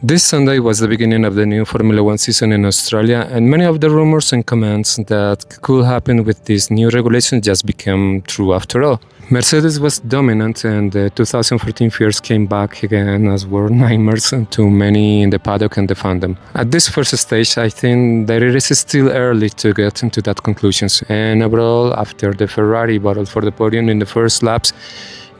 This Sunday was the beginning of the new Formula One season in Australia, and many of the rumors and comments that could happen with this new regulation just became true after all. Mercedes was dominant, and the 2014 fears came back again as were nightmares to many in the paddock and the fandom. At this first stage, I think that it is still early to get into that conclusions, and overall, after the Ferrari battled for the podium in the first laps,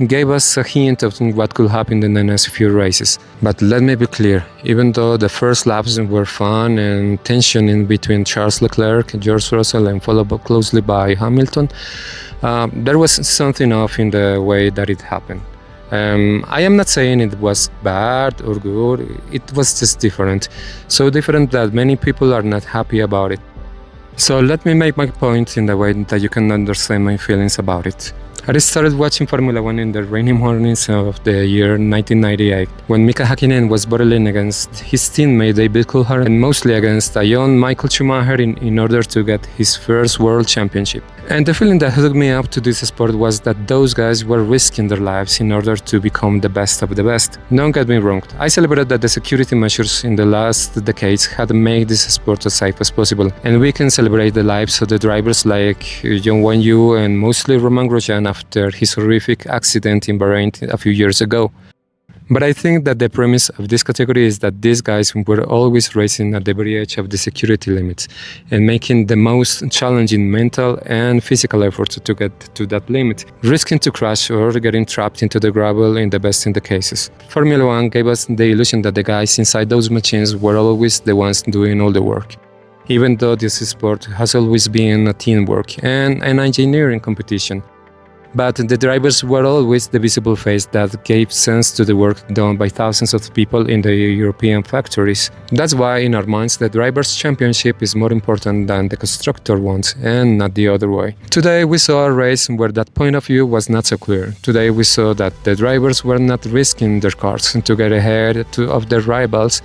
gave us a hint of what could happen in the next few races. But let me be clear, even though the first laps were fun and tension in between Charles Leclerc, George Russell and followed closely by Hamilton, there was something off in the way that it happened. I am not saying it was bad or good, it was just different. So different that many people are not happy about it. So let me make my point in the way that you can understand my feelings about it. I started watching Formula One in the rainy mornings of the year 1998, when Mika Hakkinen was battling against his teammate David Coulthard and mostly against a young Michael Schumacher in order to get his first world championship. And the feeling that hooked me up to this sport was that those guys were risking their lives in order to become the best of the best. Don't get me wrong, I celebrate that the security measures in the last decades had made this sport as safe as possible, and we can celebrate the lives of the drivers like Zhou Guanyu and mostly Romain Grosjean after his horrific accident in Bahrain a few years ago. But I think that the premise of this category is that these guys were always racing at the very edge of the security limits and making the most challenging mental and physical efforts to get to that limit, risking to crash or getting trapped into the gravel in the best in the cases. Formula One gave us the illusion that the guys inside those machines were always the ones doing all the work, even though this sport has always been a teamwork and an engineering competition. But the drivers were always the visible face that gave sense to the work done by thousands of people in the European factories. That's why in our minds the drivers' championship is more important than the constructor ones, and not the other way. Today we saw a race where that point of view was not so clear. Today we saw that the drivers were not risking their cars to get ahead of their rivals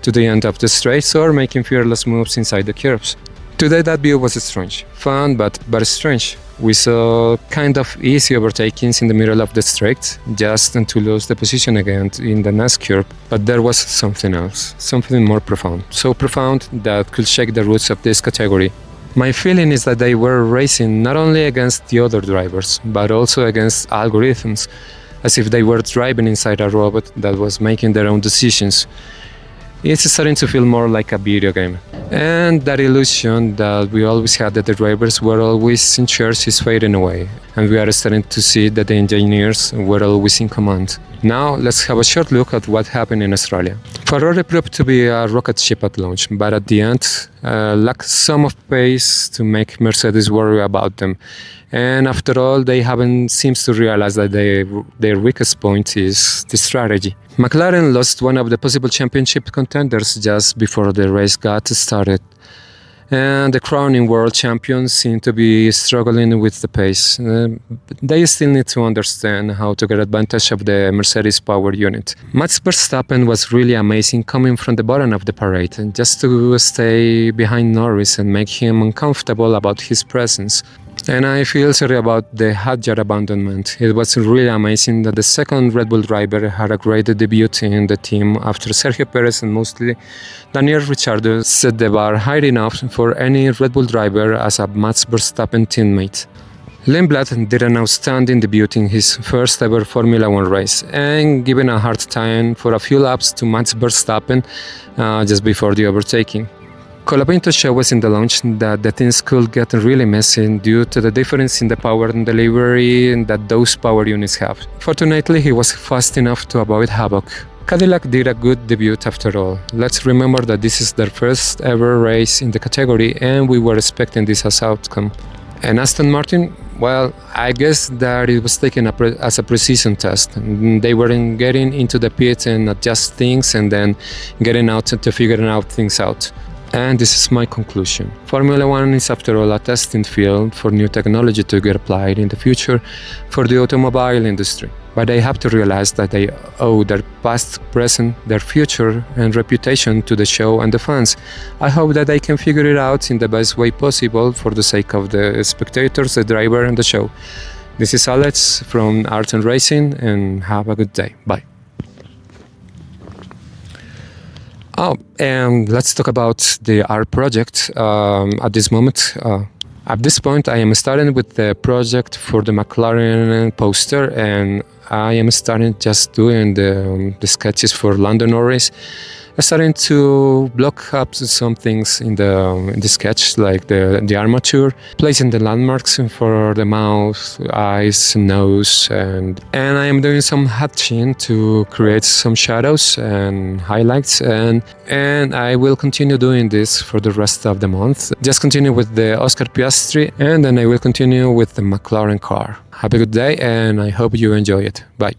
to the end of the straights or making fearless moves inside the curves. Today that view was strange, fun but strange. We saw kind of easy overtakings in the middle of the straight, just to lose the position again in the next curve. But there was something else, something more profound. So profound that could shake the roots of this category. My feeling is that they were racing not only against the other drivers, but also against algorithms, as if they were driving inside a robot that was making their own decisions. It's starting to feel more like a video game. And that illusion that we always had that the drivers were always in charge is fading away. And we are starting to see that the engineers were always in command. Now let's have a short look at what happened in Australia. Ferrari proved to be a rocket ship at launch, but at the end lacked some of pace to make Mercedes worry about them. And after all, they haven't seems to realize that their weakest point is the strategy. McLaren lost one of the possible championship contenders just before the race got started. And the crowning world champions seem to be struggling with the pace. They still need to understand how to get advantage of the Mercedes power unit. Max Verstappen was really amazing coming from the bottom of the parade, just to stay behind Norris and make him uncomfortable about his presence. And I feel sorry about the Hadjar abandonment. It was really amazing that the second Red Bull driver had a great debut in the team after Sergio Perez and mostly Daniel Ricciardo set the bar high enough for any Red Bull driver as a Max Verstappen teammate. Lindblad did an outstanding debut in his first ever Formula One race and given a hard time for a few laps to Max Verstappen just before the overtaking. Colapinto showed us in the launch that the things could get really messy due to the difference in the power and delivery that those power units have. Fortunately, he was fast enough to avoid havoc. Cadillac did a good debut after all. Let's remember that this is their first ever race in the category and we were expecting this as outcome. And Aston Martin, well, I guess that it was taken as a precision test. They weren't getting into the pit and adjust things and then getting out to figure things out. And this is my conclusion. Formula One is after all a testing field for new technology to get applied in the future for the automobile industry. But they have to realize that they owe their past, present, their future and reputation to the show and the fans. I hope that they can figure it out in the best way possible for the sake of the spectators, the driver and the show. This is Alex from Art and Racing and have a good day. Bye. Oh, and let's talk about the art project. At this moment, at this point, I am starting with the project for the McLaren poster, and I am starting just doing the sketches for London Norris. I'm starting to block up some things in the sketch, like the armature, placing the landmarks for the mouth, eyes, nose, and I am doing some hatching to create some shadows and highlights, and I will continue doing this for the rest of the month. Just continue with the Oscar Piastri, and then I will continue with the McLaren car. Have a good day, and I hope you enjoy it. Bye.